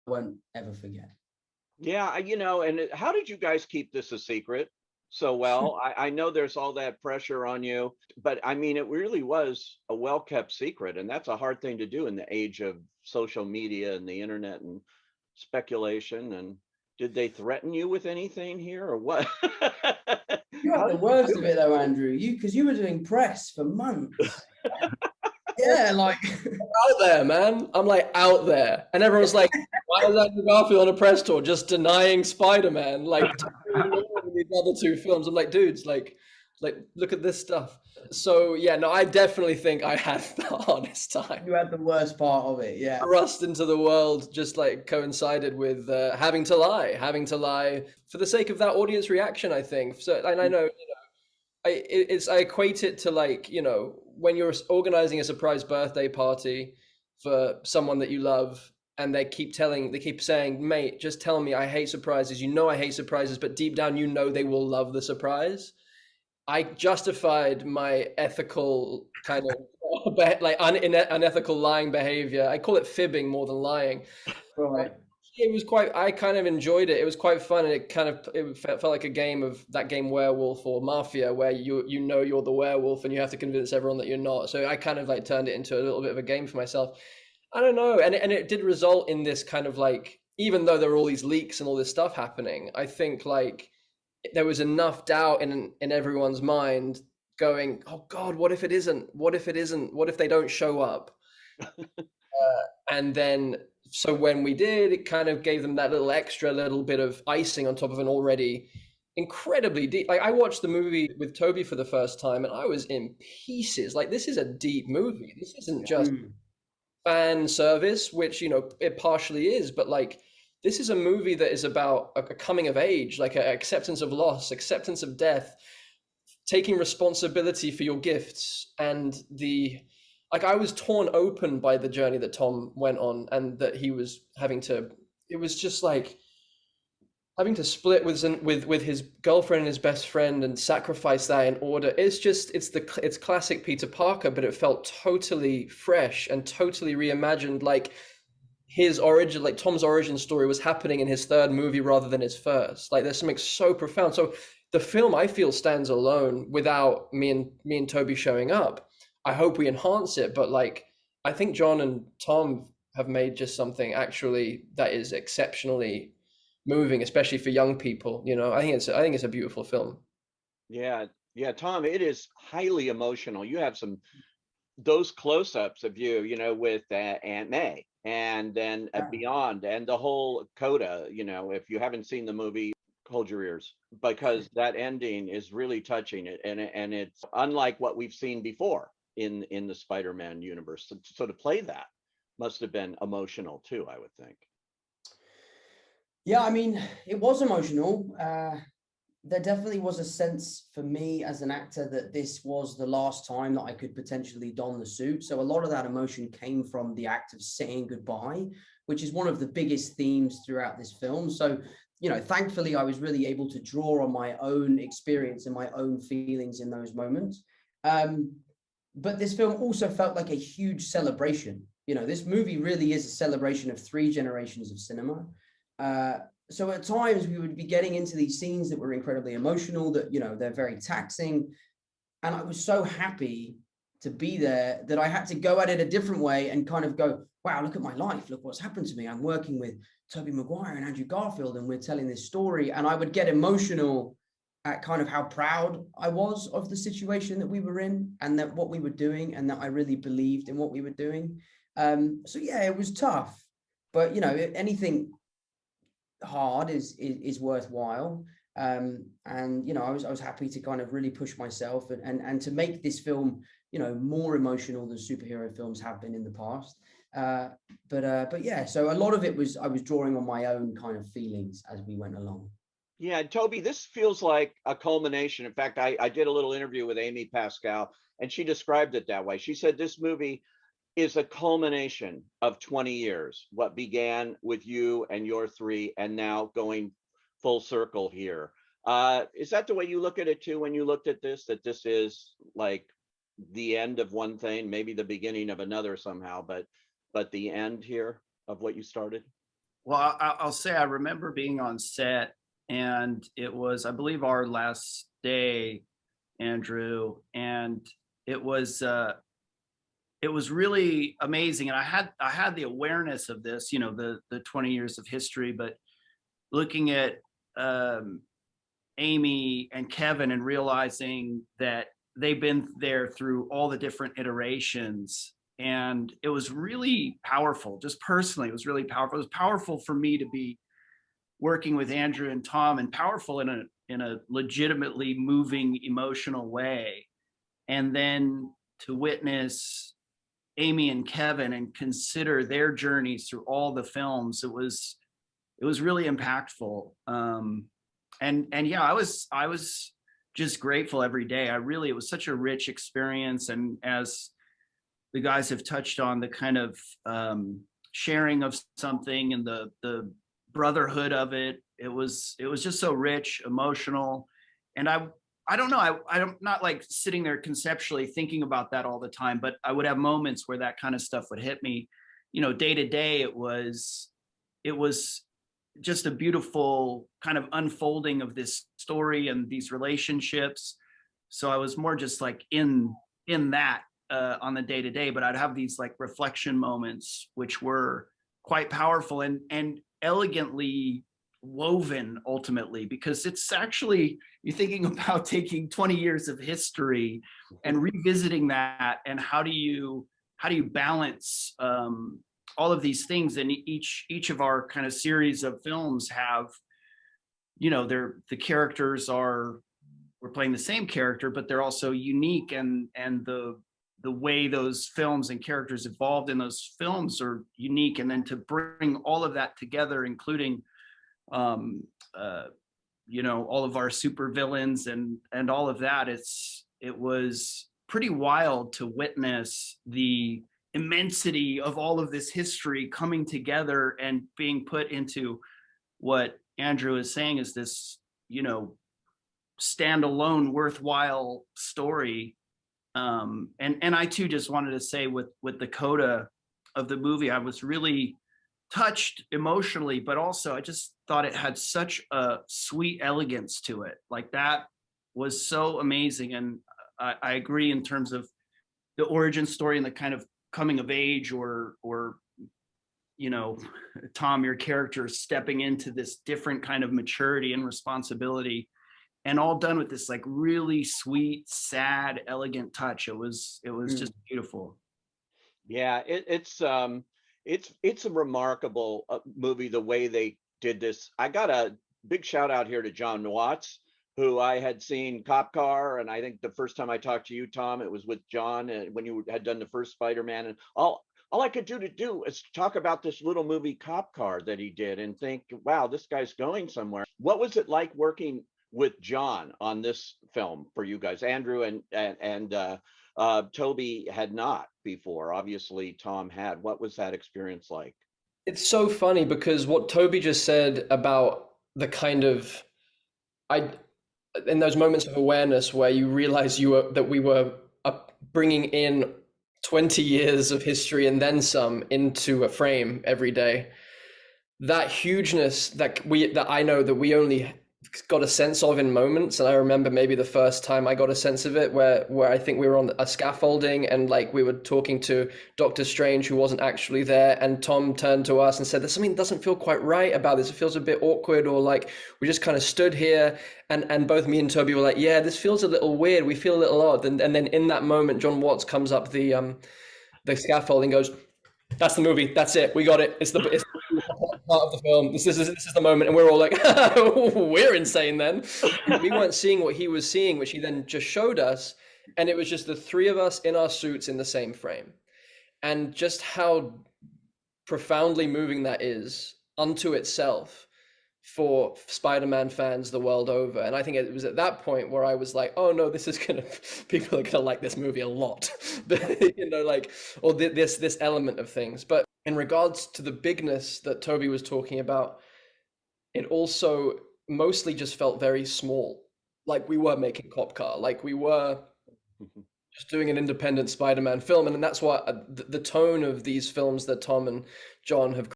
won't ever forget. Yeah, and how did you guys keep this a secret so well? I know there's all that pressure on you, but I mean, it really was a well-kept secret, and that's a hard thing to do in the age of social media and the internet and speculation. And did they threaten you with anything here or what? You had How the did you worst do of it? it though, Andrew. Because you were doing press for months. Yeah, like Out there, man. I'm like out there, and everyone's like, "Why is Andrew Garfield on a press tour just denying Spider-Man? Like these other two films." I'm like, dudes, like look at this stuff. So yeah, no, I definitely think I had the hardest time. you had the worst part of it. Yeah. Thrust into the world just like coincided with having to lie for the sake of that audience reaction. I think so, and I know. I equate it to like, when you're organizing a surprise birthday party for someone that you love and they keep saying, mate, just tell me I hate surprises. I hate surprises, but deep down, they will love the surprise. I justified my ethical kind of like unethical lying behavior. I call it fibbing more than lying. Right. It was I kind of enjoyed it. It was quite fun, and it felt like a game of that game Werewolf or Mafia, where you're the werewolf and you have to convince everyone that you're not. So I kind of like turned it into a little bit of a game for myself. I don't know, and it did result in this kind of like, even though there were all these leaks and all this stuff happening, I think like there was enough doubt in everyone's mind going, oh God, what if it isn't? What if it isn't? What if they don't show up? And then, so when we did, it kind of gave them that little bit of icing on top of an already incredibly deep. Like I watched the movie with Tobey for the first time, and I was in pieces. Like this is a deep movie. This isn't just fan service, which it partially is, but like this is a movie that is about a coming of age, like an acceptance of loss, acceptance of death, taking responsibility for your gifts, and like I was torn open by the journey that Tom went on, and that he was having to. It was just like having to split with his girlfriend and his best friend and sacrifice that in order. It's classic Peter Parker, but it felt totally fresh and totally reimagined. Like his origin, like Tom's origin story, was happening in his third movie rather than his first. Like there's something so profound. So the film, I feel, stands alone without me and Tobey showing up. I hope we enhance it, but like I think John and Tom have made just something actually that is exceptionally moving, especially for young people. I think it's a beautiful film. Yeah, yeah, Tom, it is highly emotional. You have those close-ups of you, with Aunt May, and then beyond, and the whole coda. If you haven't seen the movie, hold your ears, because that ending is really touching. And it's unlike what we've seen before in the Spider-Man universe. So to play that must have been emotional too, I would think. Yeah, I mean, it was emotional. There definitely was a sense for me as an actor that this was the last time that I could potentially don the suit. So a lot of that emotion came from the act of saying goodbye, which is one of the biggest themes throughout this film. So, thankfully, I was really able to draw on my own experience and my own feelings in those moments. But this film also felt like a huge celebration. This movie really is a celebration of 3 generations of cinema. So at times we would be getting into these scenes that were incredibly emotional, that, they're very taxing. And I was so happy to be there that I had to go at it a different way and kind of go, wow, look at my life. Look what's happened to me. I'm working with Tobey Maguire and Andrew Garfield, and we're telling this story. And I would get emotional at kind of how proud I was of the situation that we were in, and that what we were doing, and that I really believed in what we were doing. So yeah, it was tough, but anything hard is worthwhile. And I was happy to kind of really push myself and to make this film more emotional than superhero films have been in the past. But yeah, so a lot of it was I was drawing on my own kind of feelings as we went along. Yeah, Tobey, this feels like a culmination. In fact, I did a little interview with Amy Pascal, and she described it that way. She said this movie is a culmination of 20 years, what began with you and your 3, and now going full circle here. Is that the way you look at it too when you looked at this, that this is like the end of one thing, maybe the beginning of another somehow, but the end here of what you started? Well, I'll say I remember being on set, and it was, I believe, our last day, Andrew, and it was uh, it was really amazing. And I had the awareness of this, the 20 years of history, but looking at um, Amy and Kevin and realizing that they've been there through all the different iterations. And it was really powerful, just personally, it was really powerful. It was powerful for me to be working with Andrew and Tom, and powerful in a legitimately moving, emotional way. And then to witness Amy and Kevin and consider their journeys through all the films, it was really impactful. And yeah, I was just grateful every day. It was such a rich experience. And as the guys have touched on, the kind of sharing of something and the brotherhood of it, it was just so rich, emotional. And I don't know, I'm not like sitting there conceptually thinking about that all the time, but I would have moments where that kind of stuff would hit me. Day to day, it was just a beautiful kind of unfolding of this story and these relationships. So I was more just like in that on the day to day, but I'd have these like reflection moments, which were quite powerful and elegantly woven ultimately, because it's actually, you're thinking about taking 20 years of history and revisiting that, and how do you balance all of these things. And each of our kind of series of films have, the characters are, we're playing the same character, but they're also unique, and the way those films and characters evolved in those films are unique. And then to bring all of that together, including um all of our super villains and all of that, it was pretty wild to witness the immensity of all of this history coming together and being put into what Andrew is saying is this, standalone, worthwhile story. And I too just wanted to say, with the coda of the movie, I was really touched emotionally, but also I just thought it had such a sweet elegance to it. Like, that was so amazing. And I agree in terms of the origin story and the kind of coming of age, or you know Tom, your character, stepping into this different kind of maturity and responsibility, and all done with this like really sweet, sad, elegant touch. It was just beautiful. Yeah, it's a remarkable movie the way they did this. I got a big shout out here to John Watts, who I had seen Cop Car, and I think the first time I talked to you, Tom, it was with John, and when you had done the first Spider-Man, and all I could do is talk about this little movie Cop Car that he did, and think, wow, this guy's going somewhere. What was it like working with John on this film for you guys? Andrew and Tobey had not before. Obviously, Tom had. What was that experience like? It's so funny because what Toby just said about the kind of I in those moments of awareness where you realize that we were bringing in 20 years of history and then some into a frame every day. That hugeness that I know that we only got a sense of in moments. And I remember maybe the first time I got a sense of it where I think we were on a scaffolding, and like we were talking to Doctor Strange, who wasn't actually there, and Tom turned to us and said, there's something that doesn't feel quite right about this. It feels a bit awkward, or like we just kind of stood here, and both me and Toby were like, yeah, this feels a little weird. We feel a little odd. And then in that moment, John Watts comes up the scaffolding, goes, that's the movie. That's it. We got it. It's the part of the film. This is the moment, and we're all like, we're insane. Then we weren't seeing what he was seeing, which he then just showed us, and it was just the three of us in our suits in the same frame, and just how profoundly moving that is unto itself for Spider-Man fans the world over. And I think it was at that point where I was like, oh no, people are gonna like this movie a lot. Like, or this element of things. But in regards to the bigness that Toby was talking about, it also mostly just felt very small. Like we were making Cop Car, like we were just doing an independent Spider-Man film. And that's why the tone of these films that Tom and John have